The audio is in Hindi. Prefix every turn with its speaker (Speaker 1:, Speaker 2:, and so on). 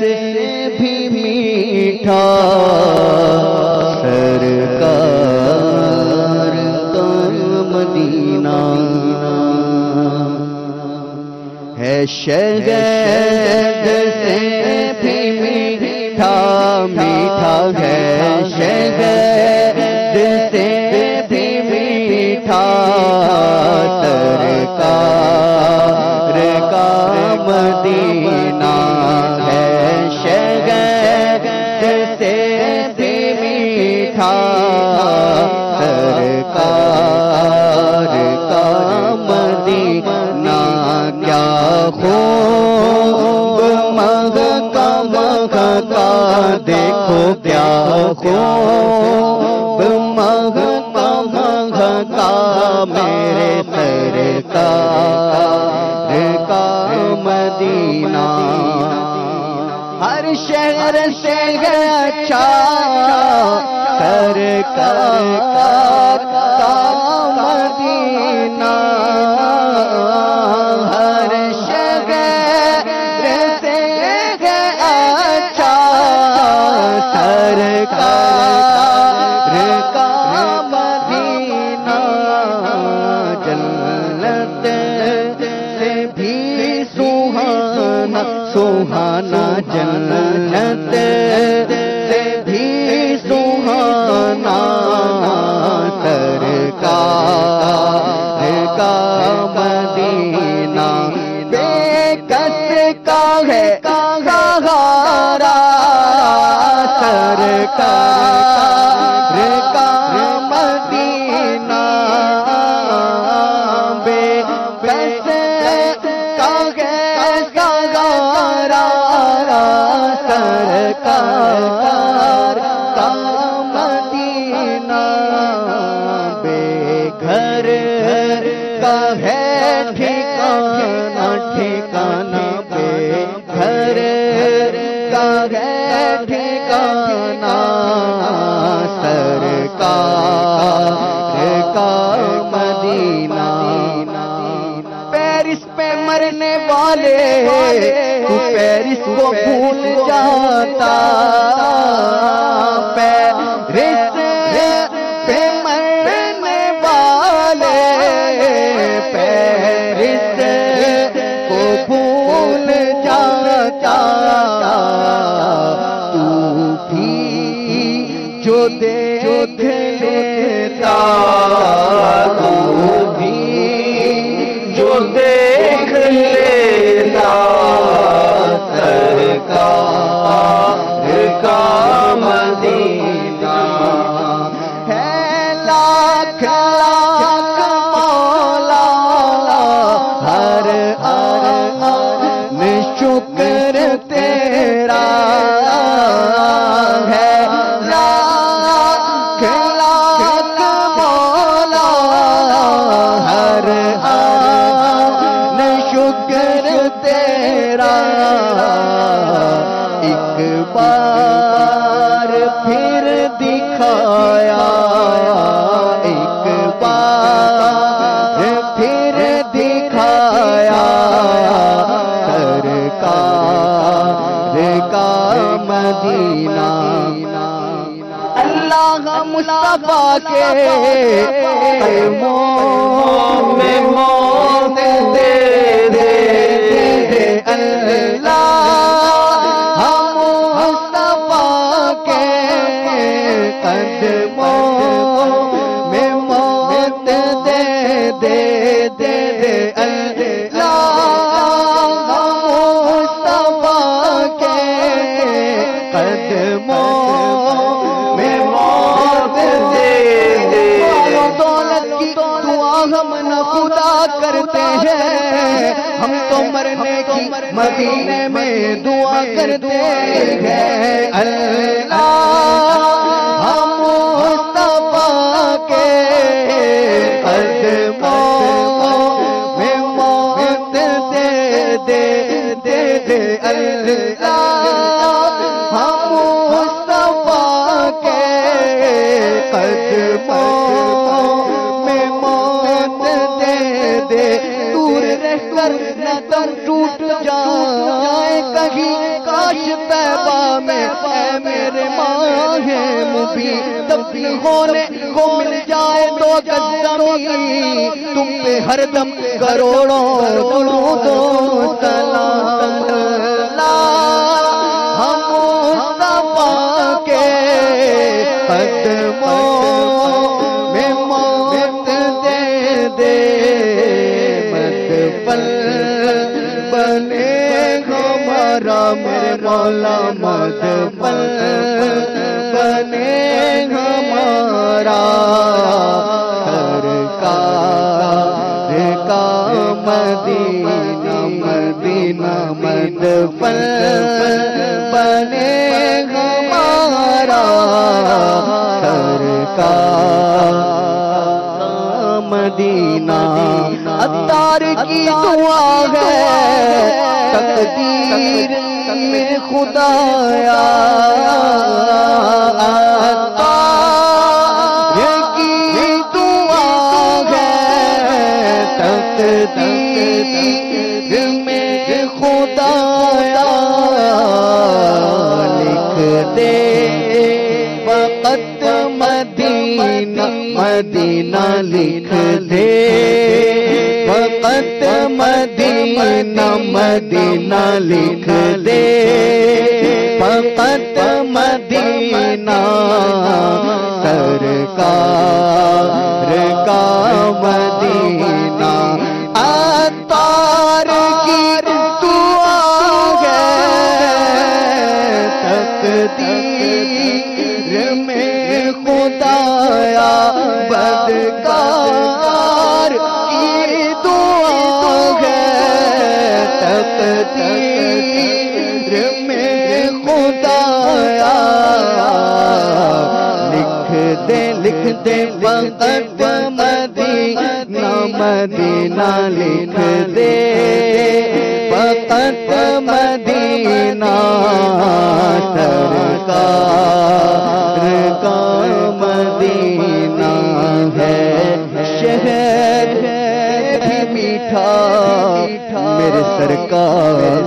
Speaker 1: से भी मीठा सरकार का मदीना है। शहद से भी मीठा मीठा है, शहद से भी मीठा सरकार का मदीना है। शहद से भी मीठा सरकार का मदीना। क्या खूब महका महका, देखो क्या खूब महका महका मेरे सरकार का मदीना। हर शहर से अच्छा सरकार का मदीना। हर शहर से अच्छा सरकार का मदीना। जन्नत से भी सुहाना सुहाना, जन्नत से भी सुहाना सरकार का मदीना। बेकस का है सहारा सरकार का मदीना। बेकस का है सहारा सरकार का मदीना। बेघर का है ठिकाना ठिकाना, बेघर का है ठिकाना सरकार का मदीना। पेरिस पे मरने वाले तू पेरिस को भूल जाता। पेरिस पे मरने वाले पेरिस को भूल जाता। तू भी जो देख लेता, तू भी जो देख लेता सरकार का मदीना है। लाख लाख मौला हर आन शुक्र तेरा है। लाख लाख मौला हर आन शुक्र तेरा। एक बार फिर दिखाया, एक बार फिर दिखाया सरकार का मदीना। अल्लाह मुस्तफा के कदमों में मौत दे दे दे। अल्लाह मुस्तफा के कदमों में मौत दे दे दे दे। अल्लाह मुस्तफा के कदमों में मौत दे दे। दौलत की दुआ हम न खुदा करते हैं, हम तो मरने की मदीने में दुआ करते हैं। अल्लाह मुस्तफा के कदमों में मौत दे दे दे दे। अल्लाह मुस्तफा के कदमों में मौत दे दे। दूर रहकर न दम टूट जाए कहीं का काश तैबा में ऐ मेरे माहे मुबी दफन होने को मिल जाए तो कदमी तुम पे हरदम करोड़ों दरूदो सलाम हम मुस्तफा के कदमों में मौत दे दे मदफन बने हमारा मेरे मौला मदफन बने हमारा सरकार का मदीना मदीना मदफन बने हमारा सरकार मदीना। अत्तार की दुआ है तकदीर में खुदाया अत्तार की दुआ है तकदीर में खुदाया लिख दे वक़्त मदीना मदीना लिख दे वक़्त मदीना मदीना लिख दे वक़्त मदीना सरकार का मदीना। अत्तार की दुआ है तकदीर में खुदाया बदकार की दुआ है तकदीर में खुदाया लिख दे वक़्त मदीना मदीना लिख दे वक़्त मदीना सरकार का मदीना है शहर भी मीठा मेरे सरकार